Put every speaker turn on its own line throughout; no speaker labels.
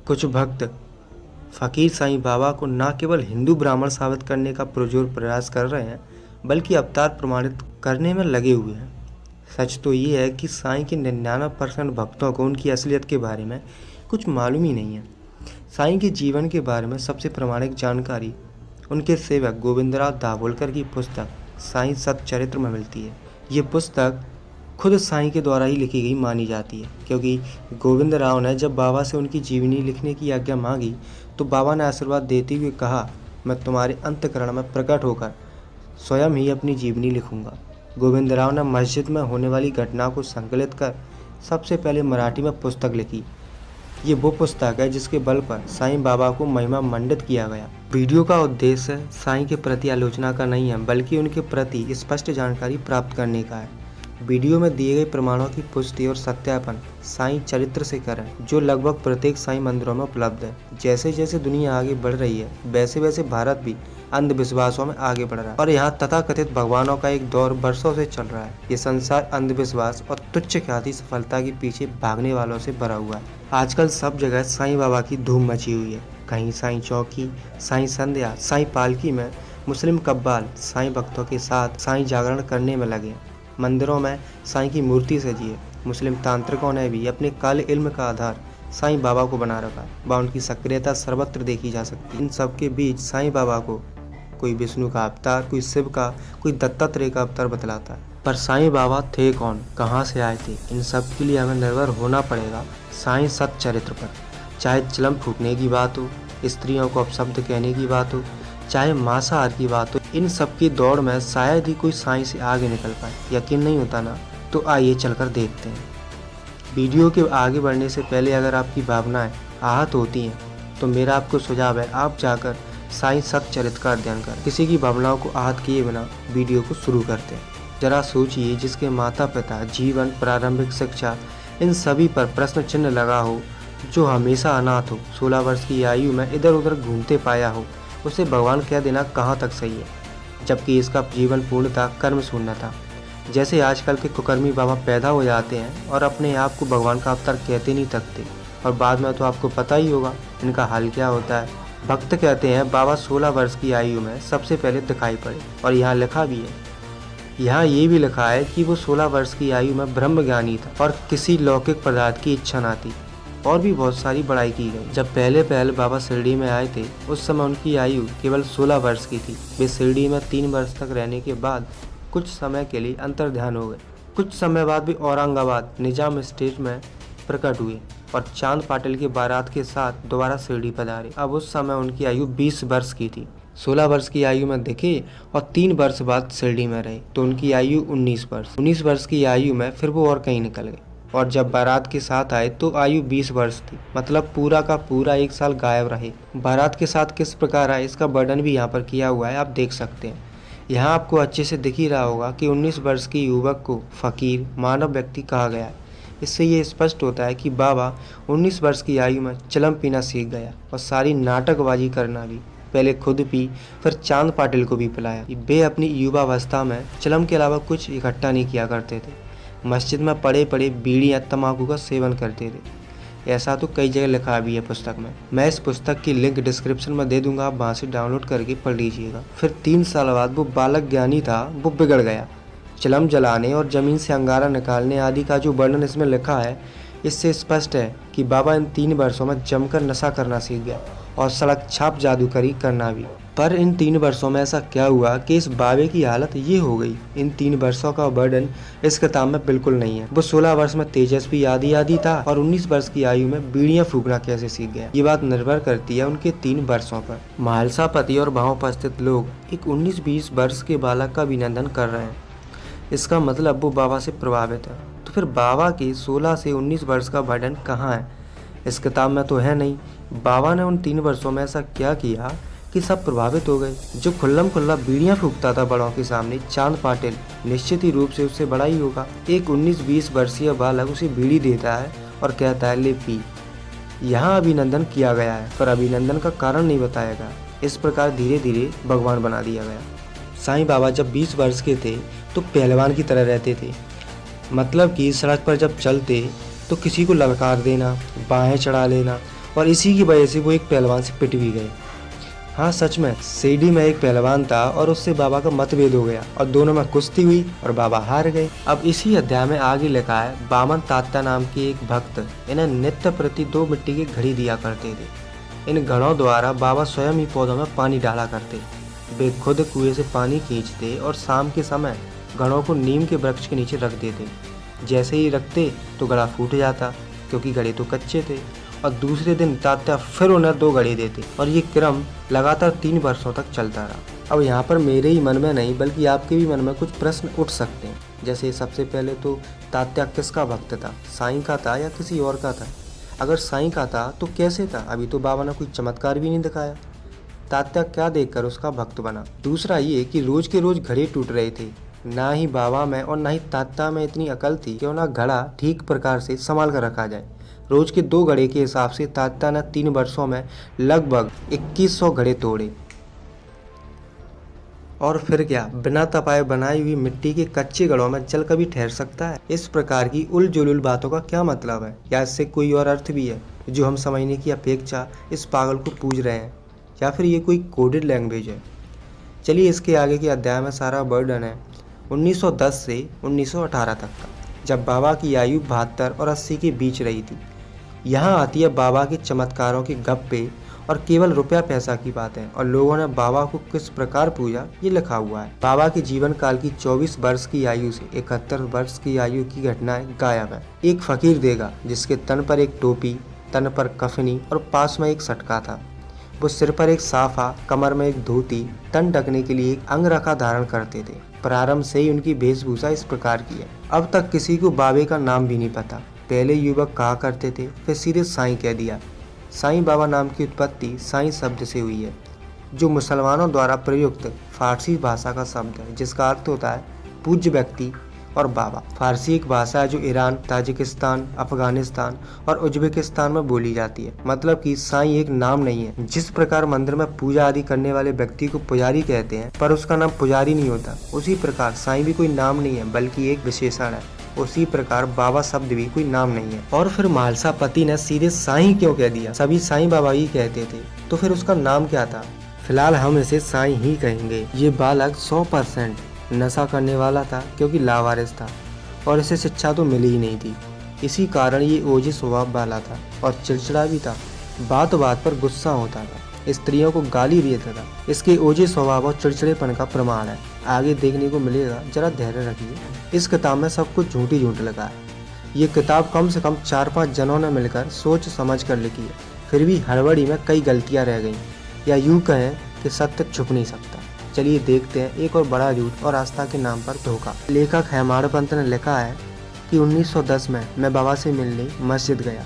कुछ भक्त फ़कीर साईं बाबा को न केवल हिंदू ब्राह्मण साबित करने का पुरजोर प्रयास कर रहे हैं, बल्कि अवतार प्रमाणित करने में लगे हुए हैं। सच तो ये है कि साईं के 99% भक्तों को उनकी असलियत के बारे में कुछ मालूम ही नहीं है। साईं के जीवन के बारे में सबसे प्रामाणिक जानकारी उनके सेवक गोविंदराव दाभोलकर की पुस्तक साईं सच्चरित्र में मिलती है। ये पुस्तक खुद साईं के द्वारा ही लिखी गई मानी जाती है, क्योंकि गोविंदराव ने जब बाबा से उनकी जीवनी लिखने की आज्ञा मांगी तो बाबा ने आशीर्वाद देते हुए कहा, मैं तुम्हारे अंतःकरण में प्रकट होकर स्वयं ही अपनी जीवनी लिखूंगा। गोविंदराव ने मस्जिद में होने वाली घटना को संकलित कर सबसे पहले मराठी में पुस्तक लिखी। ये वो पुस्तक है जिसके बल पर साईं बाबा को महिमा मंडित किया गया। वीडियो का उद्देश्य साईं के प्रति आलोचना का नहीं है, बल्कि उनके प्रति स्पष्ट जानकारी प्राप्त करने का है। वीडियो में दिए गए प्रमाणों की पुष्टि और सत्यापन साईं चरित्र से करें, जो लगभग प्रत्येक साईं मंदिरों में उपलब्ध है। जैसे जैसे दुनिया आगे बढ़ रही है, वैसे वैसे भारत भी अंधविश्वासों में आगे बढ़ रहा है और यहाँ तथाकथित भगवानों का एक दौर वर्षों से चल रहा है। ये संसार अंधविश्वास और तुच्छ ख्याति सफलता के पीछे भागने वालों से भरा हुआ है। आजकल सब जगह साईं बाबा की धूम मची हुई है। कहीं साईं चौकी, साईं संध्या, साईं पालकी में मुस्लिम कव्वाल साईं भक्तों के साथ साईं जागरण करने में लगे। मंदिरों में साईं की मूर्ति सजी है। मुस्लिम तांत्रिकों ने भी अपने काले इल्म का आधार साईं बाबा को बना रखा है। वह उनकी सक्रियता सर्वत्र देखी जा सकती है। इन सब के बीच साईं बाबा को कोई विष्णु का अवतार, कोई शिव का, कोई दत्तात्रेय का अवतार बतलाता है। पर साईं बाबा थे कौन, कहाँ से आए थे, इन सब के लिए हमें निर्भर होना पड़ेगा साईं सच्चरित्र पर। चाहे चिलम फूकने की बात हो, स्त्रियों को अपशब्द कहने की बात हो, चाहे मांसाहार की बात हो, इन सब की दौड़ में शायद ही कोई साईं से आगे निकल पाए। यकीन नहीं होता ना? तो आइए चलकर देखते हैं। वीडियो के आगे बढ़ने से पहले अगर आपकी भावनाएं आहत होती हैं तो मेरा आपको सुझाव है, आप जाकर साईं सच्चरित्र का अध्ययन करें। किसी की भावनाओं को आहत किए बिना वीडियो को शुरू करते हैं। जरा सोचिए, जिसके माता पिता, जीवन, प्रारंभिक शिक्षा, इन सभी पर प्रश्न चिन्ह लगा हो, जो हमेशा अनाथ हो, 16 वर्ष की आयु में इधर उधर घूमते पाया हो, उसे भगवान कह देना कहाँ तक सही है, जबकि इसका जीवन पूर्णतः कर्म शून्य था। जैसे आजकल के कुकर्मी बाबा पैदा हो जाते हैं और अपने आप को भगवान का अवतार कहते नहीं थकते, और बाद में तो आपको पता ही होगा इनका हाल क्या होता है। भक्त कहते हैं बाबा 16 वर्ष की आयु में सबसे पहले दिखाई पड़े, और यहाँ लिखा भी है, यहाँ ये भी लिखा है कि वो 16 वर्ष की आयु में ब्रह्म ज्ञानी था और किसी लौकिक पदार्थ की इच्छा ना थी। और भी बहुत सारी बड़ाई की गई। जब पहले बाबा शिरडी में आए थे, उस समय उनकी आयु केवल 16 वर्ष की थी। वे शिरडी में 3 वर्ष तक रहने के बाद कुछ समय के लिए अंतर्ध्यान हो गए। कुछ समय बाद भी औरंगाबाद निजाम स्टेट में प्रकट हुए और चांद पाटिल की बारात के साथ दोबारा शिरडी पधारे। अब उस समय उनकी आयु 20 वर्ष की थी। 16 वर्ष की आयु में दिखे और 3 वर्ष बाद शिरडी में रहे तो उनकी आयु 19 वर्ष। 19 वर्ष की आयु में फिर वो और कहीं निकल गए, और जब बारात के साथ आए तो आयु 20 वर्ष थी। मतलब पूरा का पूरा 1 साल गायब रहे। बारात के साथ किस प्रकार आए, इसका वर्णन भी यहाँ पर किया हुआ है, आप देख सकते हैं। यहाँ आपको अच्छे से दिख ही रहा होगा कि 19 वर्ष की युवक को फकीर, मानव व्यक्ति कहा गया है। इससे ये स्पष्ट होता है कि बाबा 19 वर्ष की आयु में चिलम पीना सीख गया और सारी नाटकबाजी करना भी। पहले खुद पी, फिर चांद पाटिल को भी पिलाया। वे अपनी युवावस्था में चिलम के अलावा कुछ इकट्ठा नहीं किया करते थे। मस्जिद में पड़े पड़े बीड़ी या तंबाकू का सेवन करते थे। ऐसा तो कई जगह लिखा भी है पुस्तक में। मैं इस पुस्तक की लिंक डिस्क्रिप्शन में दे दूंगा, आप वहाँ से डाउनलोड करके पढ़ लीजिएगा। फिर 3 साल बाद वो बालक ज्ञानी था, वो बिगड़ गया। चिलम जलाने और जमीन से अंगारा निकालने आदि का जो वर्णन इसमें लिखा है, इससे स्पष्ट है कि बाबा इन 3 वर्षों में जमकर नशा करना सीख गया और सड़क छाप जादूगरी करना भी। पर इन 3 वर्षों में ऐसा क्या हुआ कि इस बाबे की हालत ये हो गई? इन 3 वर्षों का वर्णन इस किताब में बिल्कुल नहीं है। वो 16 वर्ष में तेजस्वी आदि था और 19 वर्ष की आयु में बीड़ियां फूकना कैसे सीख गया? ये बात निर्भर करती है उनके 3 वर्षों पर। महालसा पति और भाव पर स्थित लोग एक 19-20 वर्ष के बालक का अभिनंदन कर रहे हैं। इसका मतलब वो बाबा से प्रभावित है। तो फिर बाबा के 16 से 19 वर्ष का वर्णन कहाँ है? इस किताब में तो है नहीं। बाबा ने उन 3 वर्षों में ऐसा क्या किया कि सब प्रभावित हो गए? जो खुल्लम खुल्ला बीड़ियां फूकता था बड़ों के सामने, चांद पाटिल, निश्चित ही रूप से उससे बड़ा ही होगा। एक 19-20 वर्षीय बालक उसे बीड़ी देता है और कहता है ले पी। यहाँ अभिनंदन किया गया है, पर अभिनंदन का कारण नहीं बताया गया। इस प्रकार धीरे धीरे भगवान बना दिया गया। साईं बाबा जब 20 वर्ष के थे तो पहलवान की तरह रहते थे। मतलब कि सड़क पर जब चलते तो किसी को ललकार देना, बाहें चढ़ा लेना और इसी की वजह से वो एक पहलवान से पिट भी गए। हाँ सच में शिरडी में एक पहलवान था और उससे बाबा का मतभेद हो गया और दोनों में कुश्ती हुई और बाबा हार गए। अब इसी अध्याय में आगे लिखा है, बामन तात्या नाम के एक भक्त इन्हें नित्य प्रति 2 मिट्टी की घड़ी दिया करते थे। इन घड़ों द्वारा बाबा स्वयं ही पौधों में पानी डाला करते। वे खुद कुएं से पानी खींचते और शाम के समय घड़ों को नीम के वृक्ष के नीचे रख देते। जैसे ही रखते तो घड़ा फूट जाता, क्योंकि घड़े तो कच्चे थे, और दूसरे दिन तात्या फिर उन्हें 2 घड़े देते और ये क्रम लगातार 3 वर्षों तक चलता रहा। अब यहाँ पर मेरे ही मन में नहीं बल्कि आपके भी मन में कुछ प्रश्न उठ सकते हैं। जैसे सबसे पहले तो तात्या किसका भक्त था, साईं का था या किसी और का था? अगर साईं का था तो कैसे था? अभी तो बाबा ने कोई चमत्कार भी नहीं दिखाया। तात्या क्या देखकर उसका भक्त बना? दूसरा ये कि रोज के रोज घड़े टूट रहे थे। ना ही बाबा में और ना ही तात्या में इतनी अकल थी कि ना घड़ा ठीक प्रकार से संभाल कर रखा जाए। रोज के 2 घड़े के हिसाब से तात्या ने 3 वर्षों में लगभग 2100 घड़े तोड़े। और फिर क्या, बिना तपाए बनाई हुई मिट्टी के कच्चे घड़ों में जल कभी ठहर सकता है? इस प्रकार की उलझुल बातों का क्या मतलब है? या इससे कोई और अर्थ भी है जो हम समझने की अपेक्षा इस पागल को पूछ रहे हैं? या फिर ये कोई कोडेड लैंग्वेज है? चलिए इसके आगे के अध्याय में सारा वर्णन है 1910 से 1918 तक का, जब बाबा की आयु 72 और 80 के बीच रही थी। यहाँ आती है बाबा के चमत्कारों के गप्पे और केवल रुपया पैसा की बातें और लोगों ने बाबा को किस प्रकार पूजा, ये लिखा हुआ है। बाबा के जीवन काल की 24 वर्ष की आयु से 71 वर्ष की आयु की घटनाएं गायब है। एक फकीर देगा जिसके तन पर एक टोपी, तन पर कफनी और पास में एक सटका था। वो सिर पर एक साफा, कमर में एक धोती, तन ढकने के लिए एक अंगरखा धारण करते थे। प्रारंभ से ही उनकी वेशभूषा इस प्रकार की है। अब तक किसी को बाबे का नाम भी नहीं पता। पहले युवक कहा करते थे, फिर सीधे साईं कह दिया। साईं बाबा नाम की उत्पत्ति साईं शब्द से हुई है, जो मुसलमानों द्वारा प्रयुक्त फारसी भाषा का शब्द है, जिसका अर्थ होता है पूज्य व्यक्ति और बाबा। फारसी एक भाषा है जो ईरान, ताजिकिस्तान, अफगानिस्तान और उज्बेकिस्तान में बोली जाती है। मतलब कि साईं एक नाम नहीं है। जिस प्रकार मंदिर में पूजा आदि करने वाले व्यक्ति को पुजारी कहते हैं पर उसका नाम पुजारी नहीं होता, उसी प्रकार साईं भी कोई नाम नहीं है बल्कि एक विशेषण है। उसी प्रकार बाबा शब्द भी कोई नाम नहीं है। और फिर मालसा पति ने सीधे साईं क्यों कह दिया? सभी साईं बाबा ही कहते थे, तो फिर उसका नाम क्या था? फिलहाल हम इसे साईं ही कहेंगे। ये बालक 100% नशा करने वाला था, क्योंकि लावारिस था और इसे शिक्षा तो मिली ही नहीं थी। इसी कारण ये ओझे स्वभाव वाला था और चिड़चिड़ा भी था। बात बात पर गुस्सा होता था, स्त्रियों को गाली देता था। इसके ओझे स्वभाव और चिड़चिड़ेपन का प्रमाण है, आगे देखने को मिलेगा। जरा धैर्य रखिए। इस किताब में सब कुछ झूठ ही झूठ लगा है। ये किताब कम से कम 4-5 जनों ने मिलकर सोच समझ कर लिखी है, फिर भी हड़बड़ी में कई गलतियां रह गई, या यूँ कहें कि सत्य छुप नहीं सकता। चलिए देखते हैं एक और बड़ा झूठ और आस्था के नाम पर धोखा। लेखक हेमाड़ पंत ने लिखा है कि 1910 में मैं बाबा से मिलने मस्जिद गया।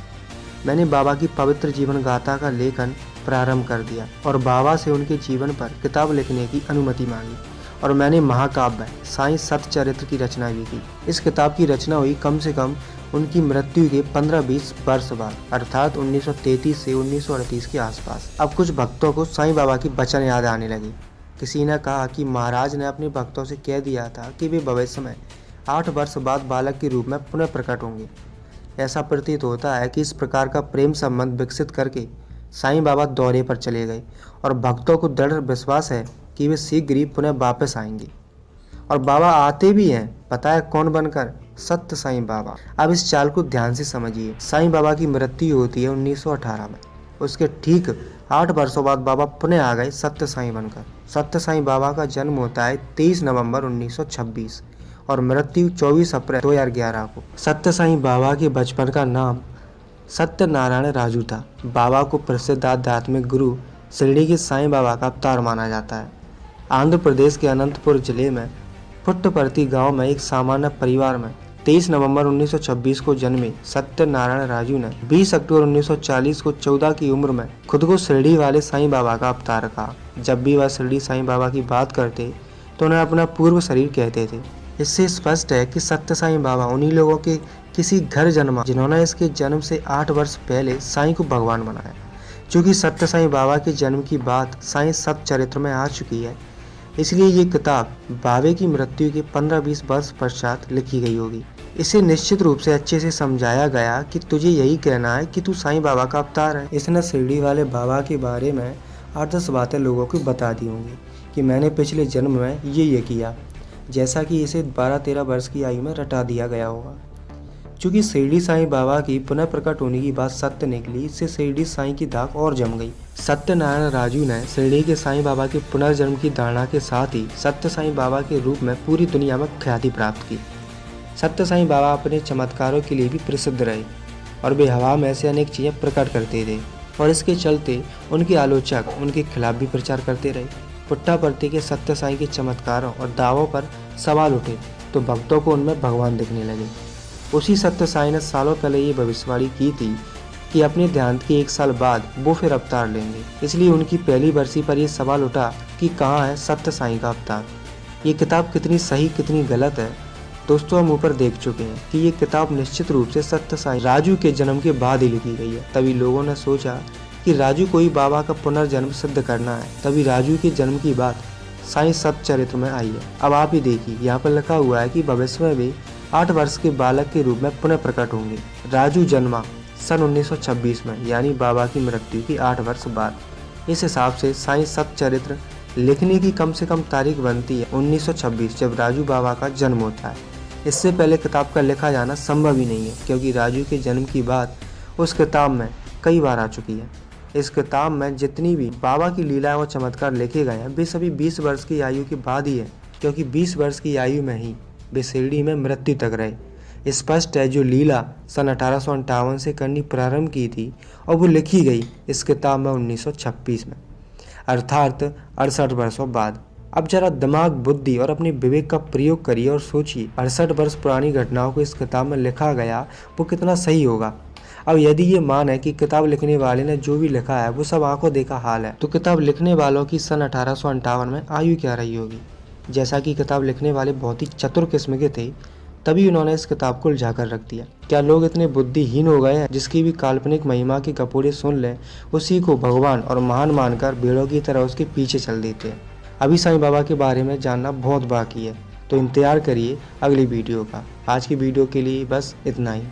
मैंने बाबा की पवित्र जीवन गाथा का लेखन प्रारंभ कर दिया और बाबा से उनके जीवन पर किताब लिखने की अनुमति मांगी, और मैंने महाकाव्य साईं सतचरित्र की रचना भी की। इस किताब की रचना हुई कम से कम उनकी मृत्यु के 15-20 वर्ष बाद, अर्थात 1933 से 1938 के आसपास। अब कुछ भक्तों को साईं बाबा की वचन याद आने लगे। किसी ने कहा कि महाराज ने अपने भक्तों से कह दिया था कि वे भविष्य में 8 वर्ष बाद बालक के रूप में पुनः प्रकट होंगे। ऐसा प्रतीत होता है कि इस प्रकार का प्रेम संबंध विकसित करके साईं बाबा दौरे पर चले गए और भक्तों को दृढ़ विश्वास है कि वे शीघ्र ही पुनः वापस आएंगे। और बाबा आते भी हैं, पता है कौन बनकर? सत्य साईं बाबा। अब इस चाल को ध्यान से समझिए। साईं बाबा की मृत्यु होती है 1918 में। उसके ठीक 8 वर्षों बाद बाबा पुनः आ गए सत्य साईं बनकर। सत्य साईं बाबा का जन्म होता है 23 नवंबर 1926 और मृत्यु 24 अप्रैल 2011 को। सत्य साईं बाबा के बचपन का नाम सत्यनारायण राजू था। बाबा को प्रसिद्ध आध्यात्मिक गुरु शिरडी के साईं बाबा का अवतार माना जाता है। आंध्र प्रदेश के अनंतपुर जिले में पुट्टपर्ती गांव में एक सामान्य परिवार में 23 नवंबर 1926 को जन्मे सत्यनारायण राजू ने 20 अक्टूबर 1940 को 14 की उम्र में खुद को शिरडी वाले साईं बाबा का अवतार कहा। जब भी वह शिरडी साईं बाबा की बात करते तो उन्हें अपना पूर्व शरीर कहते थे। इससे स्पष्ट है कि सत्य साईं बाबा उन्हीं लोगों के किसी घर जन्मा जिन्होंने इसके जन्म से 8 वर्ष पहले साईं को भगवान बनाया। चूँकि सत्य साईं बाबा के जन्म की बात साईं सतचरित्र में आ चुकी है, इसलिए ये किताब बाबे की मृत्यु के 15-20 वर्ष पश्चात लिखी गई होगी। इसे निश्चित रूप से अच्छे से समझाया गया कि तुझे यही कहना है कि तू साईं बाबा का अवतार है। इसने शिरडी वाले बाबा के बारे में 8-10 बातें लोगों को बता दी होंगी कि मैंने पिछले जन्म में ये किया, जैसा कि इसे 12-13 वर्ष की आयु में रटा दिया गया होगा। चूँकि शिरडी साईं बाबा की पुनः प्रकट होने की बात सत्य निकली, इससे शिरडी साईं की धाक और जम गई। सत्यनारायण राजू ने शिरडी के साईं बाबा के पुनर्जन्म की धारणा के साथ ही सत्य साईं बाबा के रूप में पूरी दुनिया में ख्याति प्राप्त की। सत्य साईं बाबा अपने चमत्कारों के लिए भी प्रसिद्ध रहे और वे हवा में से अनेक चीज़ें प्रकट करते थे और इसके चलते उनके आलोचक उनके खिलाफ भी प्रचार करते रहे। पुट्टापर्थी के सत्य साईं के चमत्कारों और दावों पर सवाल उठे तो भक्तों को उनमें भगवान दिखने लगे। उसी सत्य साईं ने सालों पहले ये भविष्यवाणी की थी कि अपने देहांत के 1 साल बाद वो फिर अवतार लेंगे। इसलिए उनकी पहली बरसी पर यह सवाल उठा कि कहाँ है सत्य साईं का अवतार। ये किताब कितनी सही कितनी गलत है दोस्तों हम ऊपर देख चुके हैं कि ये किताब निश्चित रूप से सत्य साईं राजू के जन्म के बाद ही लिखी गई है। तभी लोगों ने सोचा कि राजू को ही बाबा का पुनर्जन्म सिद्ध करना है। तभी राजू के जन्म की बात साईं सच्चरित्र में आई है। अब आप ही देखिए, यहाँ पर लिखा हुआ है कि भविष्य में भी 8 वर्ष के बालक के रूप में पुनः प्रकट होंगे। राजू जन्मा सन 1926 में, यानी बाबा की मृत्यु की 8 वर्ष बाद। इस हिसाब से साईं सच्चरित्र लिखने की कम से कम तारीख बनती है 1926, जब राजू बाबा का जन्म होता है। इससे पहले किताब का लिखा जाना संभव ही नहीं है, क्योंकि राजू के जन्म की बात उस किताब में कई बार आ चुकी है। इस किताब में जितनी भी बाबा की लीलाएं और चमत्कार लिखे गए हैं वे सभी 20 वर्ष की आयु के बाद ही है, क्योंकि 20 वर्ष की आयु में ही वे शिरडी में मृत्यु तक रहे। स्पष्ट है जो लीला सन 1858 से करनी प्रारंभ की थी और वो लिखी गई इस किताब में 1926 में, अर्थात 68 वर्षों बाद। अब जरा दिमाग बुद्धि और अपने विवेक का प्रयोग करिए और सोचिए 68 वर्ष पुरानी घटनाओं को इस किताब में लिखा गया वो कितना सही होगा। अब यदि ये मान है कि किताब लिखने वाले ने जो भी लिखा है वो सब आंखों देखा हाल है, तो किताब लिखने वालों की सन 1858 में आयु क्या रही होगी। जैसा कि किताब लिखने वाले बहुत ही चतुर किस्म के थे, तभी उन्होंने इस किताब को उलझा कर रख दिया। क्या लोग इतने बुद्धिहीन हो गए हैं जिसकी भी काल्पनिक महिमा के कपोड़े सुन लें उसी को भगवान और महान मानकर भेड़ों की तरह उसके पीछे चल देते हैं। अभी साईं बाबा के बारे में जानना बहुत बाकी है, तो इंतजार करिए अगली वीडियो का। आज की वीडियो के लिए बस इतना ही।